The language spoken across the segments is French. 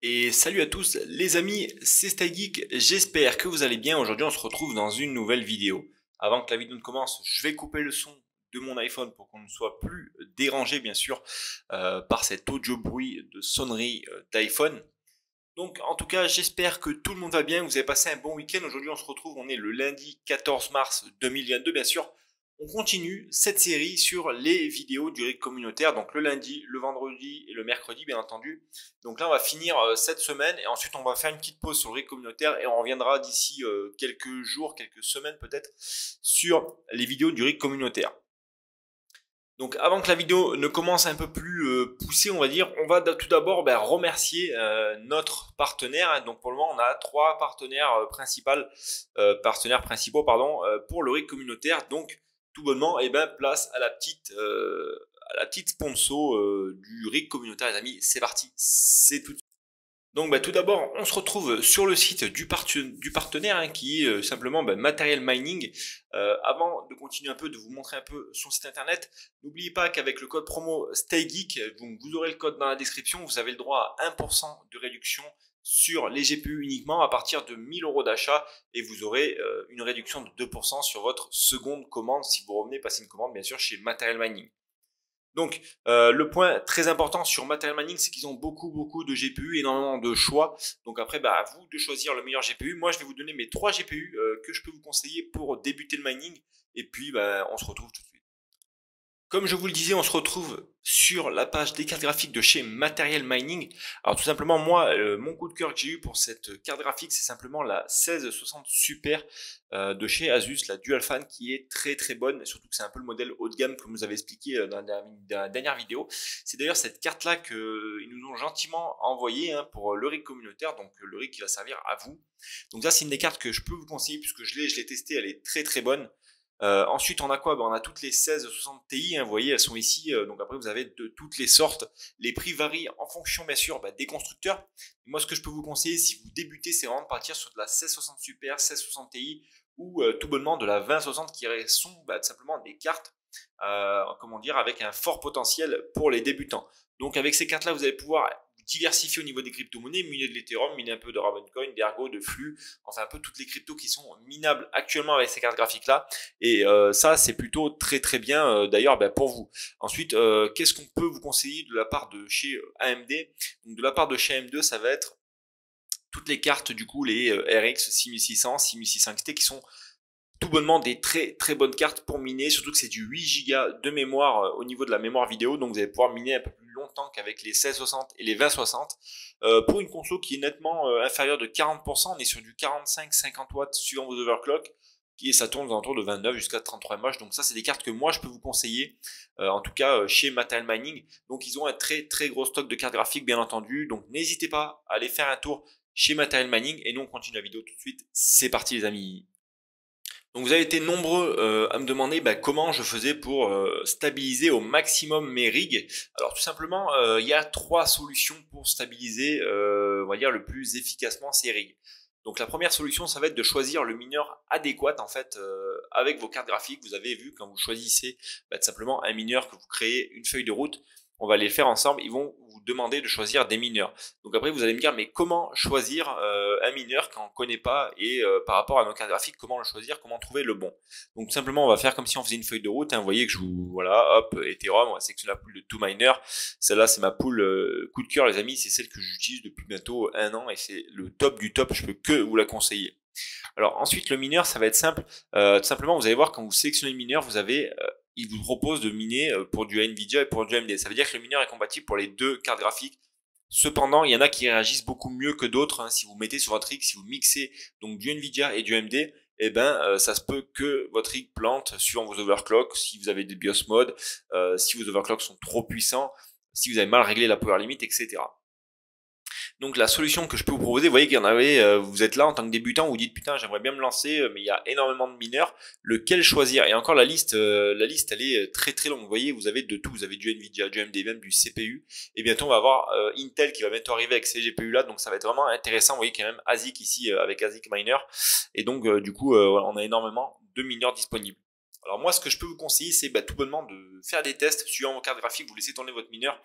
Et salut à tous les amis, c'est StyleGeek, j'espère que vous allez bien. Aujourd'hui on se retrouve dans une nouvelle vidéo. Avant que la vidéo ne commence, je vais couper le son de mon iPhone pour qu'on ne soit plus dérangé bien sûr par cet audio bruit de sonnerie d'iPhone. Donc en tout cas j'espère que tout le monde va bien, vous avez passé un bon week-end. Aujourd'hui on se retrouve, on est le lundi 14 mars 2022 bien sûr. On continue cette série sur les vidéos du RIC communautaire, donc le lundi, le vendredi et le mercredi bien entendu. Donc là on va finir cette semaine et ensuite on va faire une petite pause sur le RIC communautaire et on reviendra d'ici quelques jours, quelques semaines peut-être sur les vidéos du RIC communautaire. Donc avant que la vidéo ne commence un peu plus poussée, on va dire, on va tout d'abord remercier notre partenaire. Donc pour le moment, on a trois partenaires principaux pour le RIC communautaire. Donc tout bonnement, place à la petite sponsor du RIC communautaire, les amis. C'est parti, c'est tout. Donc tout d'abord, on se retrouve sur le site du partenaire qui est simplement Material Mining. Avant de continuer un peu, de vous montrer un peu son site internet, n'oubliez pas qu'avec le code promo STAYGEEK, donc vous aurez le code dans la description, vous avez le droit à 1% de réduction sur les GPU uniquement à partir de 1000 euros d'achat et vous aurez une réduction de 2% sur votre seconde commande si vous revenez passer une commande bien sûr chez Material Mining. Donc, le point très important sur Material Mining, c'est qu'ils ont beaucoup de GPU, énormément de choix. Donc après, à vous de choisir le meilleur GPU. Moi, je vais vous donner mes 3 GPU que je peux vous conseiller pour débuter le mining. Et puis, on se retrouve tout de suite. Comme je vous le disais, on se retrouve sur la page des cartes graphiques de chez Material Mining. Alors tout simplement, moi, mon coup de cœur que j'ai eu pour cette carte graphique, c'est simplement la 1660 Super de chez Asus, la Dual Fan, qui est très bonne, surtout que c'est un peu le modèle haut de gamme, comme vous avez expliqué dans la dernière vidéo. C'est d'ailleurs cette carte-là qu'ils nous ont gentiment envoyée pour le rig communautaire, donc le rig qui va servir à vous. Donc ça, c'est une des cartes que je peux vous conseiller, puisque je l'ai testée, elle est très bonne. Ensuite, on a quoi? On a toutes les 1660 Ti, vous voyez, elles sont ici. Donc après, vous avez de toutes les sortes. Les prix varient en fonction, bien sûr, des constructeurs. Moi, ce que je peux vous conseiller, si vous débutez, c'est vraiment de partir sur de la 1660 Super, 1660 Ti ou tout bonnement de la 2060 qui sont tout simplement des cartes, avec un fort potentiel pour les débutants. Donc avec ces cartes-là, vous allez pouvoir diversifier au niveau des crypto-monnaies, miner de l'Ethereum, miner un peu de Ravencoin, d'Ergo, de Flux, enfin un peu toutes les cryptos qui sont minables actuellement avec ces cartes graphiques-là. Et ça, c'est plutôt très bien d'ailleurs pour vous. Ensuite, qu'est-ce qu'on peut vous conseiller de la part de chez AMD? Donc de la part de chez AMD, ça va être toutes les cartes du coup, les RX 6600, 6600 XT qui sont tout bonnement des très bonnes cartes pour miner, surtout que c'est du 8 Go de mémoire au niveau de la mémoire vidéo, donc vous allez pouvoir miner un peu plus longtemps qu'avec les 1660 et les 2060. Pour une console qui est nettement inférieure de 40%, on est sur du 45-50 watts suivant vos overclocks, et ça tourne aux alentours de 29 jusqu'à 33 mAh, donc ça c'est des cartes que moi je peux vous conseiller, en tout cas chez Material Mining. Donc ils ont un très gros stock de cartes graphiques bien entendu, donc n'hésitez pas à aller faire un tour chez Material Mining, et nous on continue la vidéo tout de suite, c'est parti les amis. Donc vous avez été nombreux à me demander comment je faisais pour stabiliser au maximum mes rigs. Alors tout simplement, il y a trois solutions pour stabiliser, on va dire le plus efficacement ces rigs. Donc la première solution, ça va être de choisir le mineur adéquat en fait avec vos cartes graphiques. Vous avez vu quand vous choisissez tout simplement un mineur, que vous créez une feuille de route, on va les faire ensemble. Ils vont vous demander de choisir des mineurs. Donc après vous allez me dire mais comment choisir un mineur quand on ne connaît pas, et par rapport à nos cartes graphiques, comment le choisir, comment trouver le bon. Donc tout simplement on va faire comme si on faisait une feuille de route, vous voyez que je vous, voilà, hop, Ethereum, on va sélectionner la pool de 2Miner. Celle-là c'est ma pool coup de cœur les amis, c'est celle que j'utilise depuis bientôt un an et c'est le top du top, je peux que vous la conseiller. Alors ensuite le mineur, ça va être simple, tout simplement vous allez voir quand vous sélectionnez le mineur, vous avez il vous propose de miner pour du Nvidia et pour du AMD. Ça veut dire que le mineur est compatible pour les deux cartes graphiques. Cependant, il y en a qui réagissent beaucoup mieux que d'autres. Si vous mettez sur votre rig, si vous mixez donc du Nvidia et du AMD, ça se peut que votre rig plante suivant vos overclocks, si vous avez des BIOS modes, si vos overclocks sont trop puissants, si vous avez mal réglé la power limit, etc. Donc la solution que je peux vous proposer, vous voyez qu'il y en avait, vous êtes là en tant que débutant, vous dites putain j'aimerais bien me lancer, mais il y a énormément de mineurs, lequel choisir? Et encore la liste elle est très longue, vous voyez, vous avez de tout, vous avez du Nvidia, du AMD, même du CPU, et bientôt on va avoir Intel qui va bientôt arriver avec ces GPU là, donc ça va être vraiment intéressant. Vous voyez qu'il y a même ASIC ici avec ASIC Miner, et donc du coup on a énormément de mineurs disponibles. Alors moi ce que je peux vous conseiller c'est tout bonnement de faire des tests suivant vos cartes graphiques, vous laissez tourner votre mineur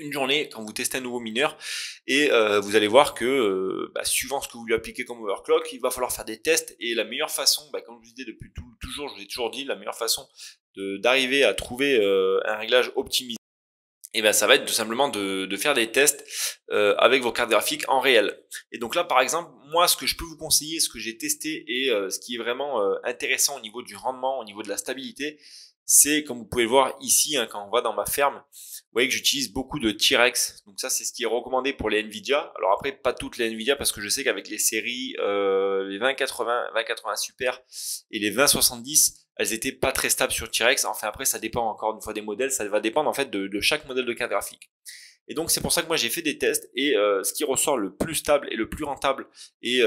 une journée quand vous testez un nouveau mineur et vous allez voir que suivant ce que vous lui appliquez comme overclock, il va falloir faire des tests et la meilleure façon, comme je vous disais depuis toujours, je vous ai toujours dit, la meilleure façon d'arriver à trouver un réglage optimisé, et ben ça va être tout simplement de faire des tests avec vos cartes graphiques en réel. Et donc là par exemple, moi ce que je peux vous conseiller, ce que j'ai testé et ce qui est vraiment intéressant au niveau du rendement, au niveau de la stabilité, c'est comme vous pouvez le voir ici quand on va dans ma ferme, vous voyez que j'utilise beaucoup de T-Rex. Donc ça c'est ce qui est recommandé pour les Nvidia. Alors après pas toutes les Nvidia parce que je sais qu'avec les séries les 2080, 2080 Super et les 2070, elles étaient pas très stables sur T-Rex. Enfin après ça dépend encore une fois des modèles, ça va dépendre en fait de chaque modèle de carte graphique. Et donc c'est pour ça que moi j'ai fait des tests et ce qui ressort le plus stable et le plus rentable et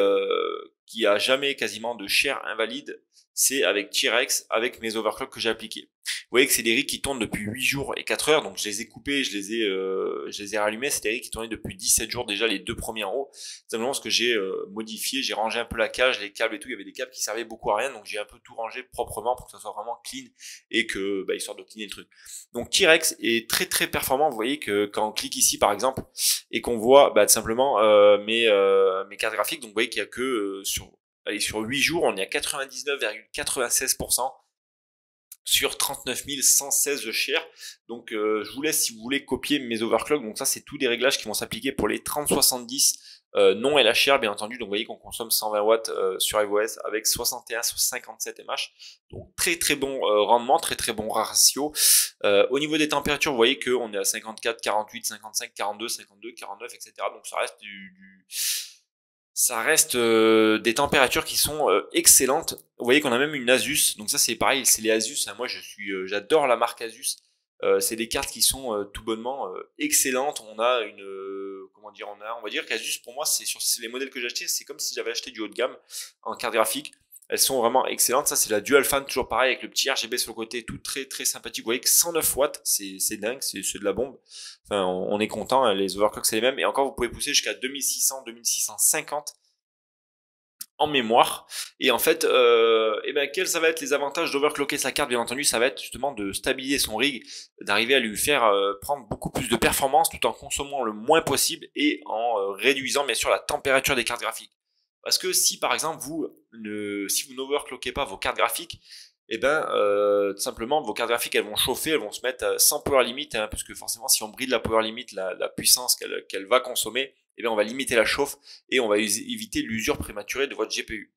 qui a jamais quasiment de chair invalide, c'est avec T-Rex, avec mes overclocks que j'ai appliqués. Vous voyez que c'est des rigs qui tournent depuis 8 jours et 4 heures, donc je les ai coupés, je les ai rallumés. C'est des rigs qui tournaient depuis 17 jours déjà, les deux premiers en haut. Simplement parce que j'ai modifié, j'ai rangé un peu la cage, les câbles et tout. Il y avait des câbles qui servaient beaucoup à rien, donc j'ai un peu tout rangé proprement pour que ça soit vraiment clean et que histoire de cleaner le truc. Donc T-Rex est très très performant. Vous voyez que quand on clique ici par exemple et qu'on voit tout simplement mes cartes graphiques, donc vous voyez qu'il y a que sur 8 jours, on est à 99,96% sur 39 116 shares. Donc je vous laisse si vous voulez copier mes overclocks. Donc ça c'est tous des réglages qui vont s'appliquer pour les 3070 non LHR bien entendu. Donc vous voyez qu'on consomme 120 watts sur iOS avec 61 sur 57 mH. Donc très très bon rendement, très très bon ratio. Au niveau des températures, vous voyez qu'on est à 54, 48, 55, 42, 52, 49, etc. Donc ça reste des températures qui sont excellentes. Vous voyez qu'on a même une Asus. Donc ça c'est pareil, c'est les Asus. Moi j'adore la marque Asus. C'est des cartes qui sont tout bonnement excellentes. On a on va dire qu'Asus pour moi c'est sur les modèles que j'ai achetés, c'est comme si j'avais acheté du haut de gamme en carte graphique. Elles sont vraiment excellentes. Ça c'est la Dual Fan, toujours pareil avec le petit RGB sur le côté, tout très très sympathique. Vous voyez que 109 watts, c'est dingue, c'est de la bombe. Enfin on est content, hein, les overclocks c'est les mêmes. Et encore vous pouvez pousser jusqu'à 2600, 2650 en mémoire. Et en fait, quels ça va être les avantages d'overclocker sa carte? Bien entendu, ça va être justement de stabiliser son rig, d'arriver à lui faire prendre beaucoup plus de performance tout en consommant le moins possible et en réduisant bien sûr la température des cartes graphiques. Parce que si par exemple si vous n'overclockez pas vos cartes graphiques, tout simplement vos cartes graphiques elles vont chauffer, elles vont se mettre sans power limit, hein, parce que forcément si on bride la power limit, la puissance qu'elle va consommer, on va limiter la chauffe et on va éviter l'usure prématurée de votre GPU.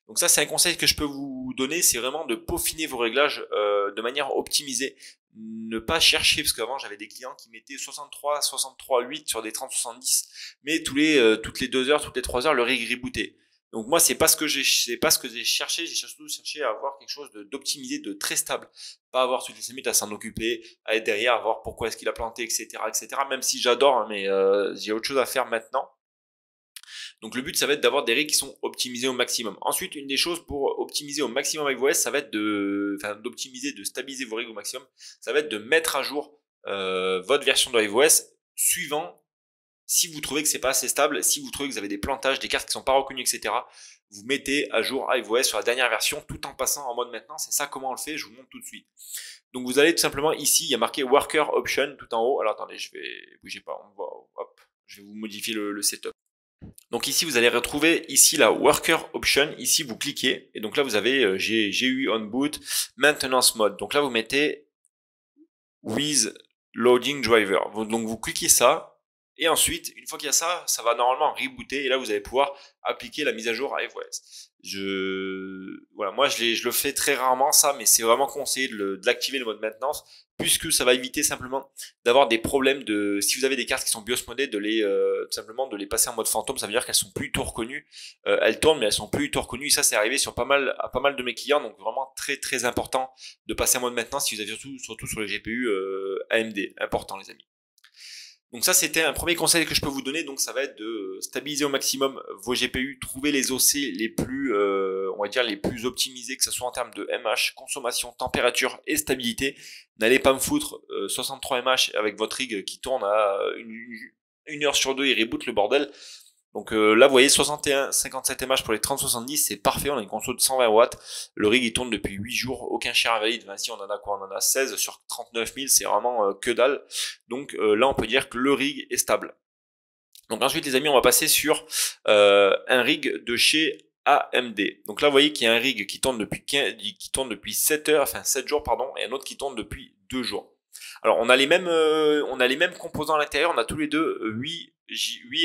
Donc ça c'est un conseil que je peux vous donner, c'est vraiment de peaufiner vos réglages de manière optimisée. Ne pas chercher, parce qu'avant j'avais des clients qui mettaient 63, 8 sur des 3070, mais toutes les 2 heures, toutes les 3 heures, le rig rebootait. Donc moi c'est pas ce que j'ai cherché, j'ai surtout cherché à avoir quelque chose d'optimisé, de très stable, pas avoir toutes les limites à s'en occuper, à être derrière, à voir pourquoi est-ce qu'il a planté, etc., etc. Même si j'adore, hein, mais j'ai autre chose à faire maintenant. Donc le but ça va être d'avoir des rigs qui sont optimisés au maximum. Ensuite une des choses pour optimiser au maximum iOS, ça va être d'optimiser, de stabiliser vos rigs au maximum, ça va être de mettre à jour votre version de iOS suivant. Si vous trouvez que c'est pas assez stable, si vous trouvez que vous avez des plantages, des cartes qui sont pas reconnues, etc., vous mettez à jour iOS sur la dernière version tout en passant en mode maintenance. C'est ça comment on le fait, je vous montre tout de suite. Donc vous allez tout simplement ici, il y a marqué Worker Option tout en haut. Alors attendez, bougez pas, je vais vous modifier le setup. Donc ici vous allez retrouver ici la Worker Option, ici vous cliquez et donc là vous avez GUI on boot, Maintenance Mode. Donc là vous mettez With Loading Driver. Donc vous cliquez ça. Et ensuite, une fois qu'il y a ça, ça va normalement rebooter et là vous allez pouvoir appliquer la mise à jour à iOS. Moi je le fais très rarement ça, mais c'est vraiment conseillé de l'activer le mode maintenance, puisque ça va éviter simplement d'avoir des problèmes si vous avez des cartes qui sont BIOS modées, tout simplement de les passer en mode fantôme. Ça veut dire qu'elles sont plus tout reconnues. Elles tournent mais elles sont plus tout reconnues. Et ça c'est arrivé à pas mal de mes clients, donc vraiment très très important de passer en mode maintenance si vous avez surtout sur les GPU AMD. Important les amis. Donc ça c'était un premier conseil que je peux vous donner, donc ça va être de stabiliser au maximum vos GPU, trouver les OC les plus les plus optimisés, que ce soit en termes de MH, consommation, température et stabilité. N'allez pas me foutre 63 MH avec votre rig qui tourne à une heure sur deux et reboot le bordel. Donc là, vous voyez, 61, 57 mAh pour les 3070, c'est parfait. On a une console de 120 watts. Le rig, il tourne depuis 8 jours. Aucun share invalide. Enfin, si on en a quoi? On en a 16 sur 39 000. C'est vraiment que dalle. Donc là, on peut dire que le rig est stable. Donc ensuite, les amis, on va passer sur un rig de chez AMD. Donc là, vous voyez qu'il y a un rig qui tourne depuis 7 heures, enfin 7 jours, pardon, et un autre qui tourne depuis 2 jours. Alors, on a les mêmes composants à l'intérieur. On a tous les deux 8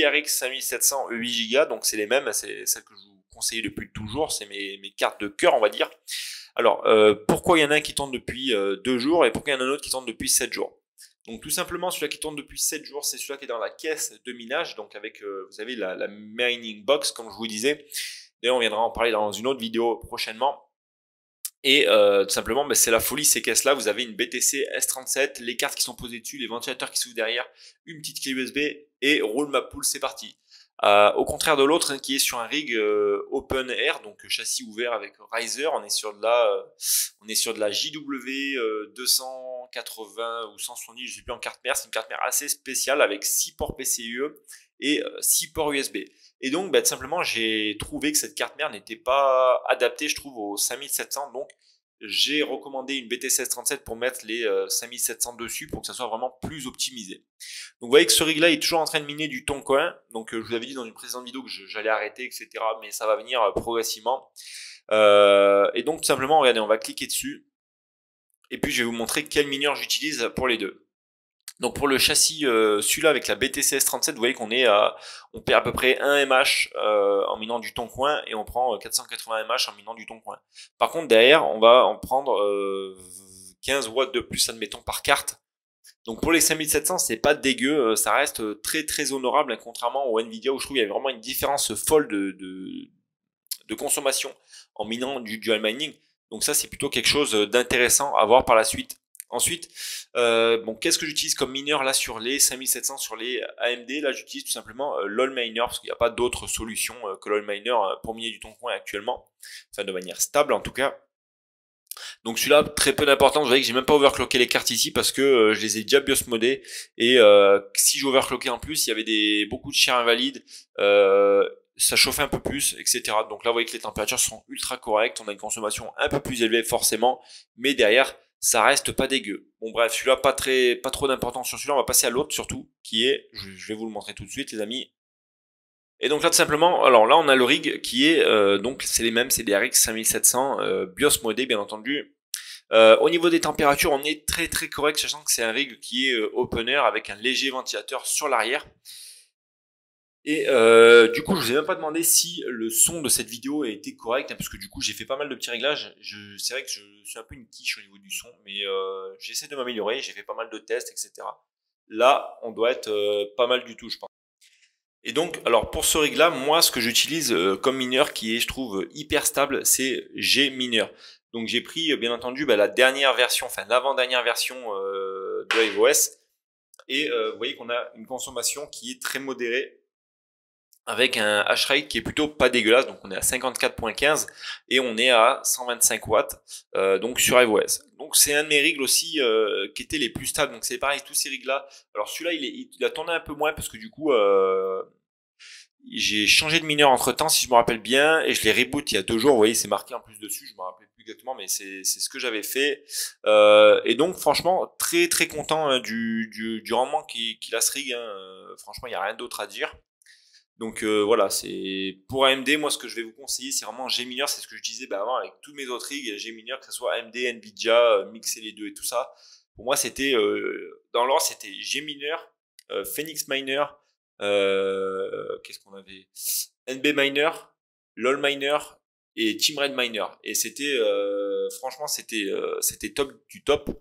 RX 5700 8 Go, donc c'est les mêmes. C'est celles que je vous conseille depuis toujours. C'est mes cartes de cœur, on va dire. Alors, pourquoi il y en a un qui tourne depuis 2 jours et pourquoi il y en a un autre qui tourne depuis 7 jours? Donc tout simplement, celui-là qui tourne depuis 7 jours, c'est celui-là qui est dans la caisse de minage, donc avec, vous savez, la mining box, comme je vous disais. D'ailleurs, on viendra en parler dans une autre vidéo prochainement. Et tout simplement, c'est la folie, ces caisses-là. Vous avez une BTC S37, les cartes qui sont posées dessus, les ventilateurs qui s'ouvrent derrière, une petite clé USB et roule ma poule, c'est parti. Au contraire de l'autre, qui est sur un rig open air, donc châssis ouvert avec riser, on est sur de la JW 280 ou 170, je ne sais plus, en carte mère. C'est une carte mère assez spéciale avec 6 ports PCIe et 6 ports USB. Et donc, tout simplement, j'ai trouvé que cette carte mère n'était pas adaptée, je trouve, aux 5700. Donc, j'ai recommandé une BTC S37 pour mettre les 5700 dessus pour que ça soit vraiment plus optimisé. Donc, vous voyez que ce rig-là est toujours en train de miner du Toncoin. Donc, je vous avais dit dans une précédente vidéo que j'allais arrêter, etc. Mais ça va venir progressivement. Et donc, tout simplement, regardez, on va cliquer dessus. Et puis, je vais vous montrer quel mineur j'utilise pour les deux. Donc pour le châssis, celui-là avec la BTC S37, vous voyez qu'on on perd à peu près 1 mH en minant du Toncoin et on prend 480 mH en minant du Toncoin. Par contre derrière, on va en prendre 15 watts de plus, admettons, par carte. Donc pour les 5700, c'est pas dégueu, ça reste très très honorable, hein, contrairement au Nvidia où je trouve qu'il y avait vraiment une différence folle de consommation en minant du dual mining. Donc ça, c'est plutôt quelque chose d'intéressant à voir par la suite. Ensuite, qu'est-ce que j'utilise comme mineur là sur les 5700, sur les AMD? Là, j'utilise tout simplement l'Allminer parce qu'il n'y a pas d'autre solution que l'Allminer pour miner du Toncoin actuellement, enfin de manière stable en tout cas. Donc celui-là, très peu d'importance. Vous voyez que j'ai même pas overclocké les cartes ici parce que je les ai déjà BIOS modées et si j'overclockais en plus, il y avait beaucoup de shares invalides. Ça chauffait un peu plus, etc. Donc là, vous voyez que les températures sont ultra correctes. On a une consommation un peu plus élevée forcément, mais derrière, ça reste pas dégueu. Bon bref, celui-là, pas trop d'importance sur celui-là. On va passer à l'autre surtout, qui est, je vais vous le montrer tout de suite, les amis. Et donc là, tout simplement, alors là, on a le rig qui est, donc c'est les mêmes, c'est des RX 5700 BIOS modé, bien entendu. Au niveau des températures, on est très très correct, sachant que c'est un rig qui est open air avec un léger ventilateur sur l'arrière. Et du coup, je vous ai même pas demandé si le son de cette vidéo a été correct, hein, parce que du coup, j'ai fait pas mal de petits réglages. C'est vrai que je suis un peu une quiche au niveau du son, mais j'essaie de m'améliorer. J'ai fait pas mal de tests, etc. Là, on doit être pas mal du tout, je pense. Et donc, alors pour ce rig là, moi, ce que j'utilise comme mineur qui est, je trouve, hyper stable, c'est G-mineur. Donc j'ai pris, bien entendu, la dernière version, enfin l'avant-dernière version de EvoS. Et vous voyez qu'on a une consommation qui est très modérée, avec un hash rate qui est plutôt pas dégueulasse. Donc on est à 54.15 et on est à 125 watts donc sur EvoS. Donc c'est un de mes rigs aussi qui étaient les plus stables. Donc c'est pareil, tous ces rigs là. Alors celui-là il a tourné un peu moins parce que du coup j'ai changé de mineur entre temps, si je me rappelle bien, et je l'ai reboot il y a 2 jours. Vous voyez, c'est marqué en plus dessus, je me rappelle plus exactement, mais c'est ce que j'avais fait. Et donc franchement très très content hein, du rendement qu'il a ce rig hein. Franchement il n'y a rien d'autre à dire. Donc voilà, c'est pour AMD, moi ce que je vais vous conseiller, c'est vraiment G-mineur, c'est ce que je disais avant avec tous mes autres rigs, G-mineur, que ce soit AMD, Nvidia, mixer les deux et tout ça. Pour moi, c'était dans l'ordre, c'était G-mineur, Phoenix Miner, qu'est-ce qu'on avait, NB Miner, LOL Miner et Team Red Miner. Et c'était franchement, c'était top du top.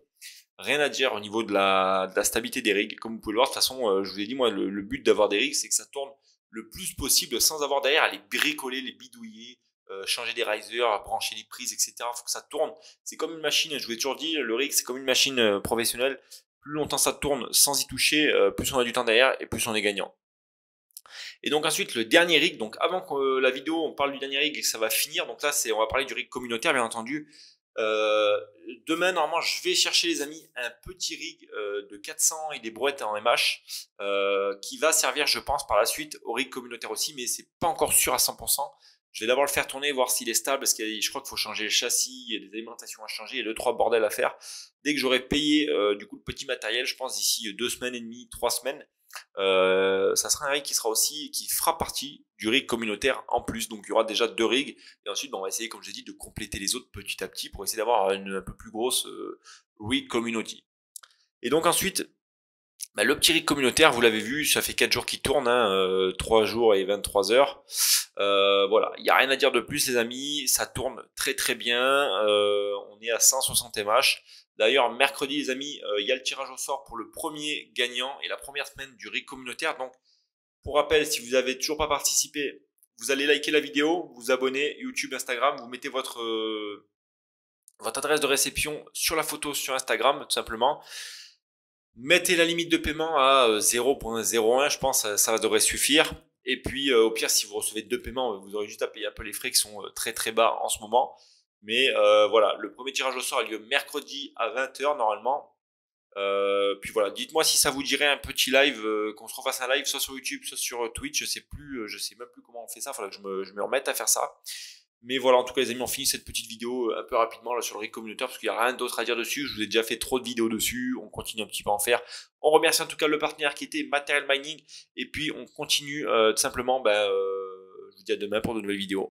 Rien à dire au niveau de la stabilité des rigs. Comme vous pouvez le voir, de toute façon, je vous ai dit, moi, le but d'avoir des rigs, c'est que ça tourne le plus possible sans avoir derrière à les bricoler, les bidouiller, changer des risers, brancher les prises, etc. Il faut que ça tourne. C'est comme une machine, je vous ai toujours dit, le rig, c'est comme une machine professionnelle. Plus longtemps ça tourne sans y toucher, plus on a du temps derrière et plus on est gagnant. Et donc ensuite, le dernier rig, donc avant que la vidéo, on parle du dernier rig et que ça va finir, donc là, on va parler du rig communautaire, bien entendu. Demain, normalement, je vais chercher, les amis, un petit rig de 400 et des brouettes en MH qui va servir, je pense, par la suite au rig communautaire aussi, mais c'est pas encore sûr à 100%. Je vais d'abord le faire tourner, voir s'il est stable, parce que je crois qu'il faut changer le châssis, il y a des alimentations à changer, il y a 2-3 bordels à faire. Dès que j'aurai payé du coup le petit matériel, je pense d'ici 2 semaines et demie, 3 semaines, ça sera un rig qui sera aussi, qui fera partie du rig communautaire en plus. Donc il y aura déjà 2 rigs et ensuite on va essayer, comme j'ai dit, de compléter les autres petit à petit pour essayer d'avoir une un peu plus grosse rig community. Et donc ensuite, bah, le petit rig communautaire, vous l'avez vu, ça fait 4 jours qu'il tourne, 3 jours et 23 heures. Voilà, il n'y a rien à dire de plus, les amis, ça tourne très très bien. On est à 160 mH. D'ailleurs, mercredi, les amis, il y a le tirage au sort pour le premier gagnant et la première semaine du rig communautaire. Donc, pour rappel, si vous n'avez toujours pas participé, vous allez liker la vidéo, vous abonner YouTube, Instagram, vous mettez votre adresse de réception sur la photo sur Instagram, tout simplement. Mettez la limite de paiement à 0.01, je pense, ça devrait suffire. Et puis, au pire, si vous recevez 2 paiements, vous aurez juste à payer un peu les frais qui sont très très bas en ce moment. Mais voilà, le premier tirage au sort a lieu mercredi à 20 h normalement. Puis voilà, dites-moi si ça vous dirait un petit live, qu'on se refasse un live soit sur YouTube, soit sur Twitch, je sais plus, je sais même plus comment on fait ça, il faudrait que je me remette à faire ça. Mais voilà, en tout cas les amis, on finit cette petite vidéo un peu rapidement là sur le rig communautaire parce qu'il n'y a rien d'autre à dire dessus. Je vous ai déjà fait trop de vidéos dessus, on continue un petit peu à en faire. On remercie en tout cas le partenaire qui était Material Mining et puis on continue tout simplement, je vous dis à demain pour de nouvelles vidéos.